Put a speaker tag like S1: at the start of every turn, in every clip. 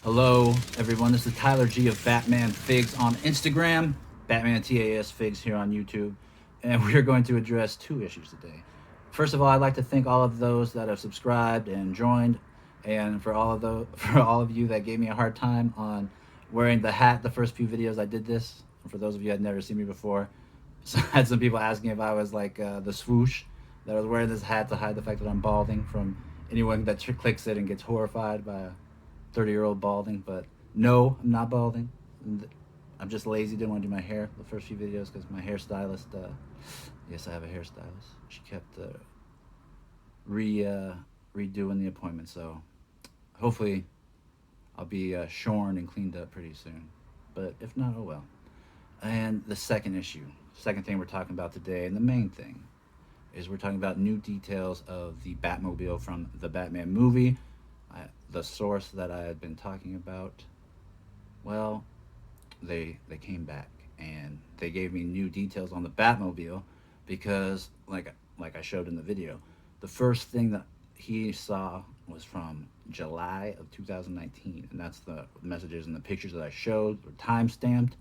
S1: Hello, everyone. This is Tyler G of Batman Figs on Instagram, Batman TAS Figs here on YouTube, and we are going to address two issues today. First of all, I'd like to thank all of those that have subscribed and joined, and for all of you that gave me a hard time on wearing the hat the first few videos I did this. And for those of you that had never seen me before, so I had some people asking if I was like the swoosh that I was wearing this hat to hide the fact that I'm balding from anyone that clicks it and gets horrified by 30-year-old balding. But no, I'm not balding. I'm just lazy. Didn't want to do my hair the first few videos because my hairstylist, yes, I have a hairstylist. She kept redoing the appointment. So hopefully I'll be shorn and cleaned up pretty soon. But if not, oh well. And the second thing we're talking about today, and the main thing, is we're talking about new details of the Batmobile from the Batman movie. The source that I had been talking about, well, they came back and they gave me new details on the Batmobile because, like I showed in the video, the first thing that he saw was from July of 2019, and that's the messages and the pictures that I showed were time stamped.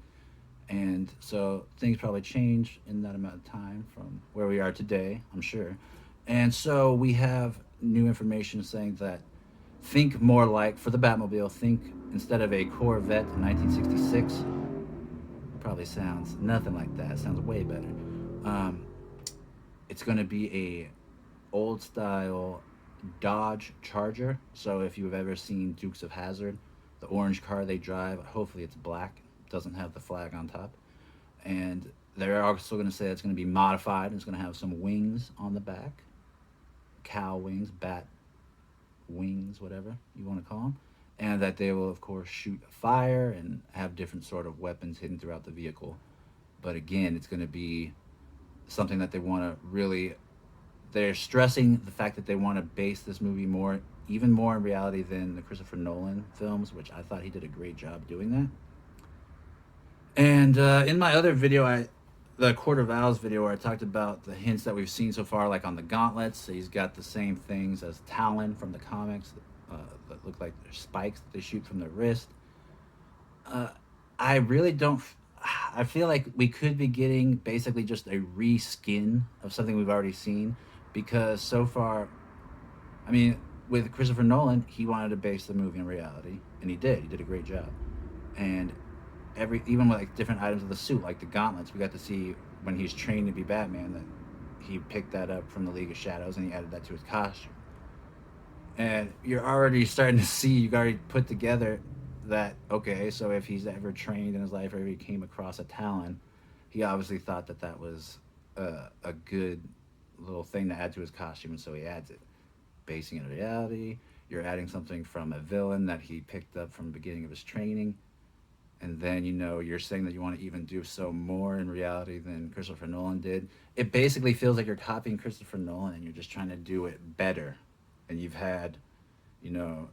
S1: And so things probably changed in that amount of time from where we are today, I'm sure. And so we have new information saying that think more like, for the Batmobile, think instead of a Corvette in 1966, probably sounds nothing like that. It sounds way better. It's going to be a old style Dodge Charger. So if you've ever seen Dukes of Hazzard, the orange car they drive, hopefully it's black, doesn't have the flag on top. And they're also going to say it's going to be modified. It's going to have some wings on the back, cow wings, bat wings, whatever you want to call them, and that they will of course shoot fire and have different sort of weapons hidden throughout the vehicle. But again, it's going to be something that they want to really, they're stressing the fact that they want to base this movie more, even more in reality than the Christopher Nolan films, which I thought he did a great job doing that. And in my other video, the Court of Owls video, where I talked about the hints that we've seen so far, like on the gauntlets, so he's got the same things as Talon from the comics, that look like they're spikes that they shoot from their wrist. I really don't. I feel like we could be getting basically just a reskin of something we've already seen, because so far, I mean, with Christopher Nolan, he wanted to base the movie in reality, and he did. He did a great job. And even with like different items of the suit, like the gauntlets, we got to see when he's trained to be Batman that he picked that up from the League of Shadows and he added that to his costume. And you're already starting to see, you already put together that, okay, so if he's ever trained in his life or ever he came across a Talon, he obviously thought that that was a good little thing to add to his costume, and so he adds it. Basing it in reality, you're adding something from a villain that he picked up from the beginning of his training, and then you're saying that you want to even do so more in reality than Christopher Nolan did. It basically feels like you're copying Christopher Nolan and you're just trying to do it better, and you've had you know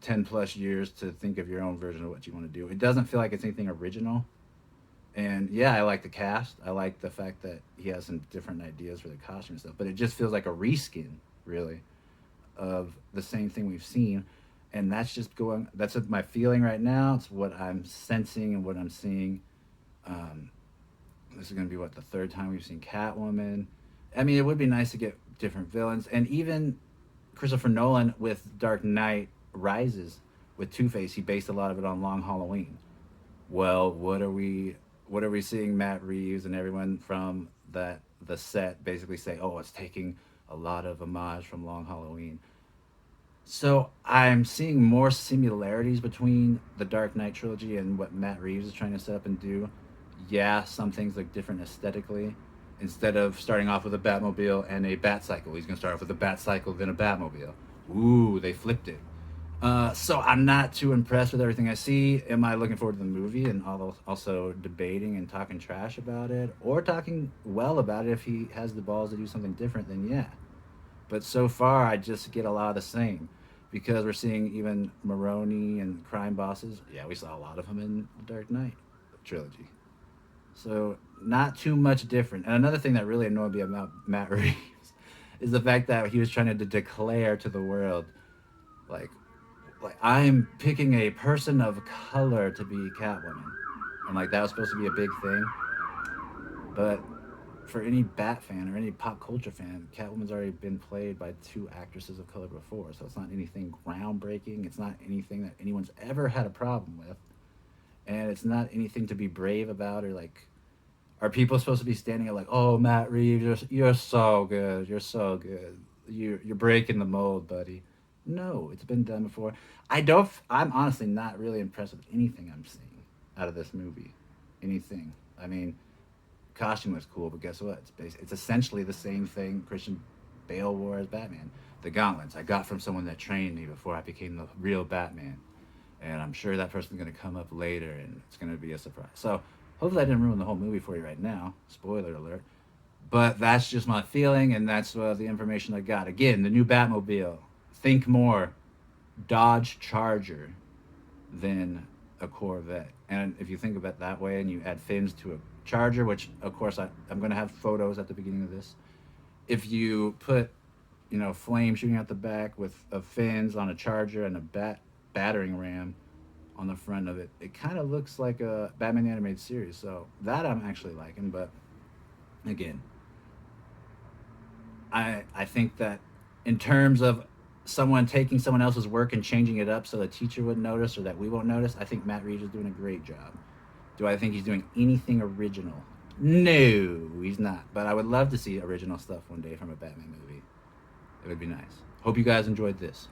S1: 10 plus years to think of your own version of what you want to do. It doesn't feel like it's anything original. And yeah, I like the cast, I like the fact that he has some different ideas for the costume and stuff, but it just feels like a reskin, really, of the same thing we've seen. And that's my feeling right now. It's what I'm sensing and what I'm seeing. This is going to be the third time we've seen Catwoman. I mean, it would be nice to get different villains, and even Christopher Nolan with Dark Knight Rises with Two-Face, he based a lot of it on Long Halloween. Well, what are we seeing Matt Reeves and everyone from the set basically say, oh, it's taking a lot of homage from Long Halloween. So I'm seeing more similarities between the Dark Knight trilogy and what Matt Reeves is trying to set up and do. Yeah, some things look different aesthetically. Instead of starting off with a Batmobile and a Batcycle, he's going to start off with a Batcycle, then a Batmobile. Ooh, they flipped it. So I'm not too impressed with everything I see. Am I looking forward to the movie and also debating and talking trash about it, or talking well about it if he has the balls to do something different? Then yeah. But so far, I just get a lot of the same, because we're seeing even Maroni and crime bosses. Yeah, we saw a lot of them in the Dark Knight trilogy. So not too much different. And another thing that really annoyed me about Matt Reeves is the fact that he was trying to declare to the world, like, like I'm picking a person of color to be Catwoman, and like that was supposed to be a big thing. But for any Bat fan or any pop culture fan, Catwoman's already been played by two actresses of color before, so it's not anything groundbreaking. It's not anything that anyone's ever had a problem with, and it's not anything to be brave about or like. Are people supposed to be standing there like, "Oh, Matt Reeves, you're so good, you're so good, you're breaking the mold, buddy"? No, it's been done before. I don't. I'm honestly not really impressed with anything I'm seeing out of this movie. Anything. I mean, costume was cool, but guess what? It's essentially the same thing Christian Bale wore as Batman. The gauntlets I got from someone that trained me before I became the real Batman, and I'm sure that person's gonna come up later, and it's gonna be a surprise. So hopefully I didn't ruin the whole movie for you right now. Spoiler alert. But that's just my feeling, and that's the information I got. Again, the new Batmobile. Think more Dodge Charger than a Corvette. And if you think of it that way, and you add fins to a Charger, which of course I'm going to have photos at the beginning of this. If you put, flame shooting out the back with fins on a Charger and a battering ram on the front of it, it kind of looks like a Batman the Animated Series. So that I'm actually liking. But again, I think that in terms of someone taking someone else's work and changing it up so the teacher wouldn't notice or that we won't notice, I think Matt Reeves is doing a great job. Do I think he's doing anything original? No, he's not. But I would love to see original stuff one day from a Batman movie. It would be nice. Hope you guys enjoyed this.